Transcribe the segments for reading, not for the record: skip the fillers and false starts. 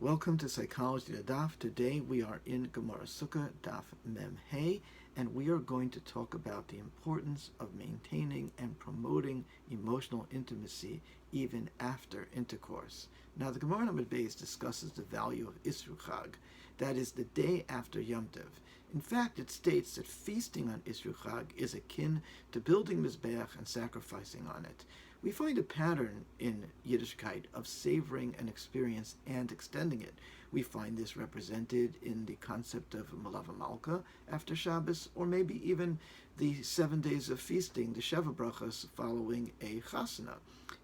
Welcome to Psychology to Daf. Today we are in Gemara Succah, Daf Mem Hey, and we are going to talk about the importance of maintaining and promoting emotional intimacy even after intercourse. Now, the Gemara Amud Beis discusses the value of Succah, that is, the day after Yom Tov. In fact, it states that feasting on Succah is akin to building Mizbeach and sacrificing on it. We find a pattern in Yiddishkeit of savoring an experience and extending it. We find this represented in the concept of Malava Malka after Shabbos, or maybe even the 7 days of feasting, the Sheva Brachas, following a Chasana.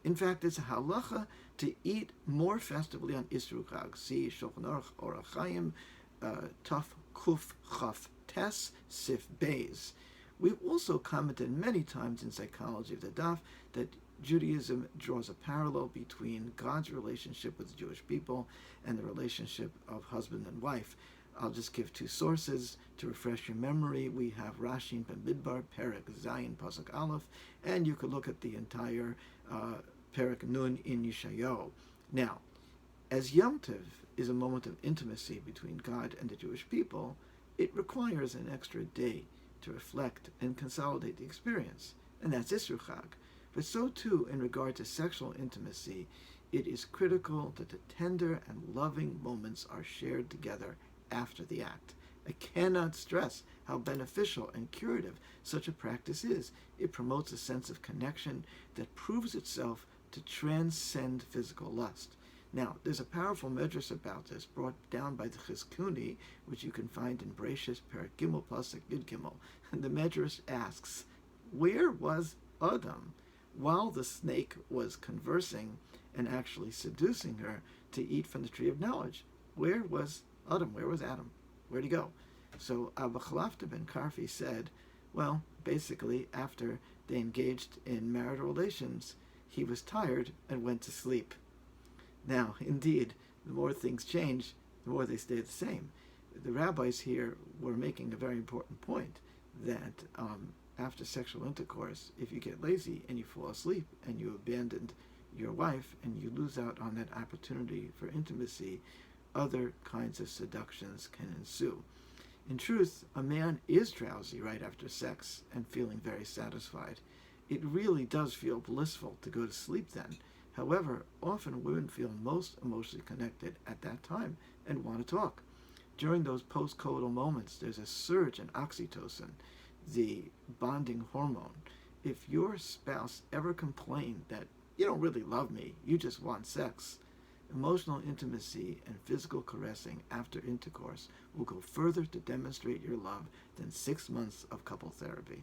In fact, it's a halacha to eat more festively on Succah. See Shulchan Aruch Orach Chaim, Taf Kuf Chaf Tes Sif Beis. We've also commented many times in Psychology of the Daf that Judaism draws a parallel between God's relationship with the Jewish people and the relationship of husband and wife. I'll just give two sources to refresh your memory. We have Rashi in Bamidbar, Perek Zayin, Pasuk Aleph, and you could look at the entire Perek Nun in Yeshayahu. Now, as Yom Tov is a moment of intimacy between God and the Jewish people, it requires an extra day to reflect and consolidate the experience, and that's Succah. But so too, in regard to sexual intimacy, it is critical that the tender and loving moments are shared together after the act. I cannot stress how beneficial and curative such a practice is. It promotes a sense of connection that proves itself to transcend physical lust. Now, there's a powerful medrash about this brought down by the Chizkuni, which you can find in Bereshis Perek Gimel Pasuk Yud Gimel. And the medrash asks, where was Adam while the snake was conversing and actually seducing her to eat from the tree of knowledge? Where was Adam? Where was Adam? Where'd he go? So Abba Chalafta ben Karfi said, well, basically, after they engaged in marital relations, he was tired and went to sleep. Now, indeed, the more things change, the more they stay the same. The rabbis here were making a very important point that after sexual intercourse, if you get lazy and you fall asleep and you abandoned your wife and you lose out on that opportunity for intimacy, other kinds of seductions can ensue. In truth, a man is drowsy right after sex and feeling very satisfied. It really does feel blissful to go to sleep then. However, often women feel most emotionally connected at that time and want to talk. During those post-coital moments, there's a surge in oxytocin, the bonding hormone. If your spouse ever complained that you don't really love me, you just want sex, emotional intimacy and physical caressing after intercourse will go further to demonstrate your love than 6 months of couple therapy.